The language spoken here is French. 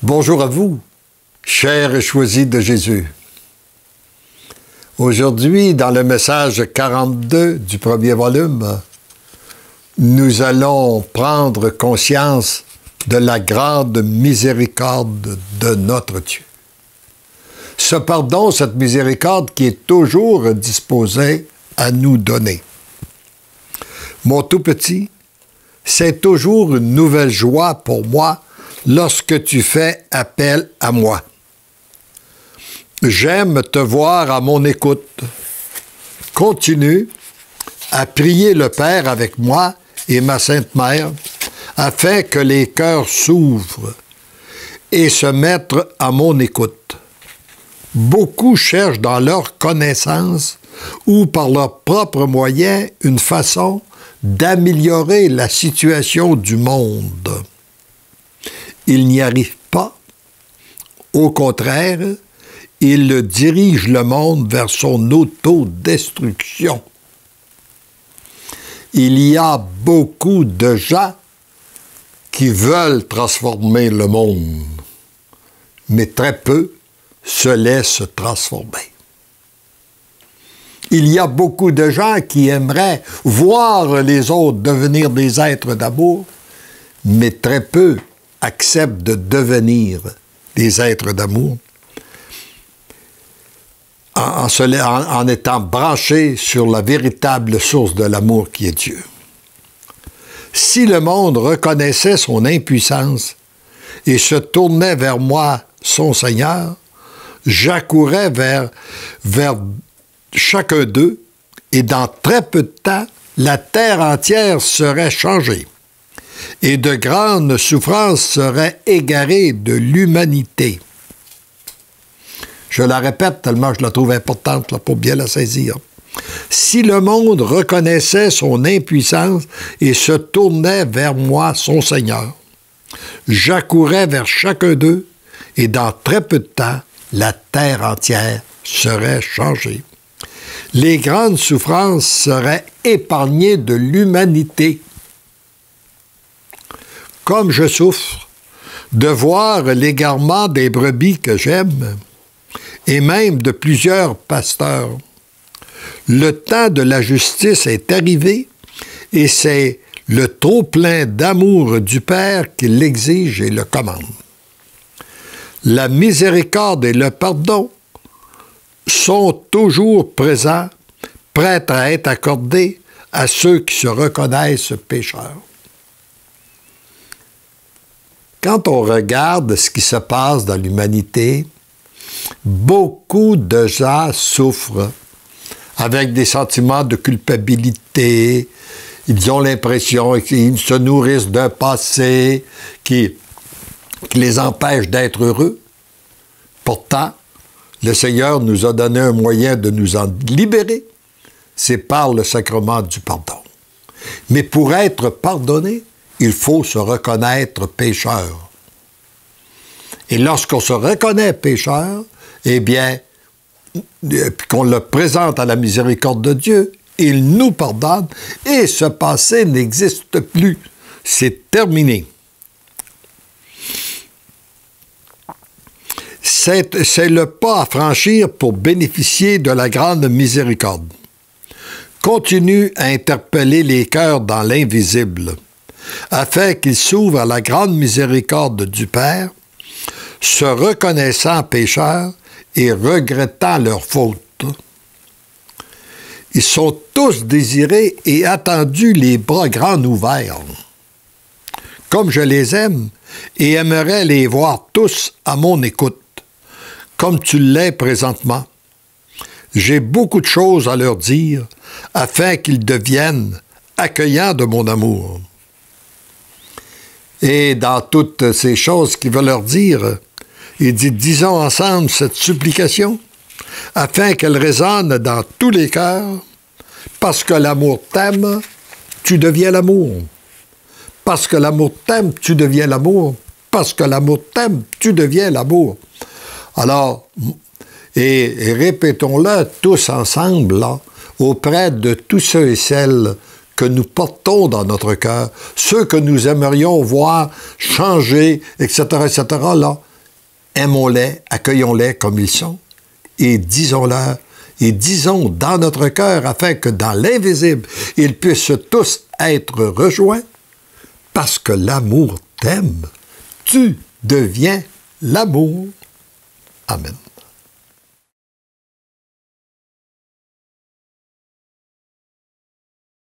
Bonjour à vous, chers et choisis de Jésus. Aujourd'hui, dans le message 42 du premier volume, nous allons prendre conscience de la grande miséricorde de notre Dieu. Ce pardon, cette miséricorde qui est toujours disposée à nous donner. Mon tout petit, c'est toujours une nouvelle joie pour moi lorsque tu fais appel à moi. J'aime te voir à mon écoute. Continue à prier le Père avec moi et ma Sainte Mère, afin que les cœurs s'ouvrent et se mettent à mon écoute. Beaucoup cherchent dans leur connaissance ou par leurs propres moyens une façon d'améliorer la situation du monde. Ils n'y arrivent pas. Au contraire, ils dirigent le monde vers son autodestruction. Il y a beaucoup de gens qui veulent transformer le monde, mais très peu se laissent transformer. Il y a beaucoup de gens qui aimeraient voir les autres devenir des êtres d'amour, mais très peu acceptent de devenir des êtres d'amour en étant branchés sur la véritable source de l'amour qui est Dieu. Si le monde reconnaissait son impuissance et se tournait vers moi, son Seigneur, j'accourais vers chacun d'eux, et dans très peu de temps, la terre entière serait changée, et de grandes souffrances seraient égarées de l'humanité. Je la répète tellement je la trouve importante là, pour bien la saisir. Si le monde reconnaissait son impuissance et se tournait vers moi, son Seigneur, j'accourais vers chacun d'eux, et dans très peu de temps, la terre entière serait changée. Les grandes souffrances seraient épargnées de l'humanité. Comme je souffre de voir l'égarement des brebis que j'aime, et même de plusieurs pasteurs, le temps de la justice est arrivé, et c'est le trop-plein d'amour du Père qui l'exige et le commande. La miséricorde et le pardon sont toujours présents, prêts à être accordés à ceux qui se reconnaissent pécheurs. Quand on regarde ce qui se passe dans l'humanité, beaucoup de gens souffrent avec des sentiments de culpabilité. Ils ont l'impression qu'ils se nourrissent d'un passé qui les empêche d'être heureux. Pourtant, le Seigneur nous a donné un moyen de nous en libérer. C'est par le sacrement du pardon. Mais pour être pardonné, il faut se reconnaître pécheur. Et lorsqu'on se reconnaît pécheur, eh bien, qu'on le présente à la miséricorde de Dieu, il nous pardonne et ce passé n'existe plus. C'est terminé. C'est le pas à franchir pour bénéficier de la grande miséricorde. Continue à interpeller les cœurs dans l'invisible, afin qu'ils s'ouvrent à la grande miséricorde du Père, se reconnaissant pécheurs et regrettant leurs fautes. Ils sont tous désirés et attendus les bras grands ouverts. Comme je les aime et aimerais les voir tous à mon écoute, comme tu l'es présentement. J'ai beaucoup de choses à leur dire, afin qu'ils deviennent accueillants de mon amour. Et dans toutes ces choses qu'il veut leur dire, il dit, disons ensemble cette supplication, afin qu'elle résonne dans tous les cœurs, parce que l'amour t'aime, tu deviens l'amour. Parce que l'amour t'aime, tu deviens l'amour. Parce que l'amour t'aime, tu deviens l'amour. Alors, et répétons-le tous ensemble, là, auprès de tous ceux et celles que nous portons dans notre cœur, ceux que nous aimerions voir changer, etc., là, Aimons-les, accueillons-les comme ils sont, et disons-leur, et disons dans notre cœur, afin que dans l'invisible, ils puissent tous être rejoints, parce que l'amour t'aime. Tu deviens l'amour. Amen.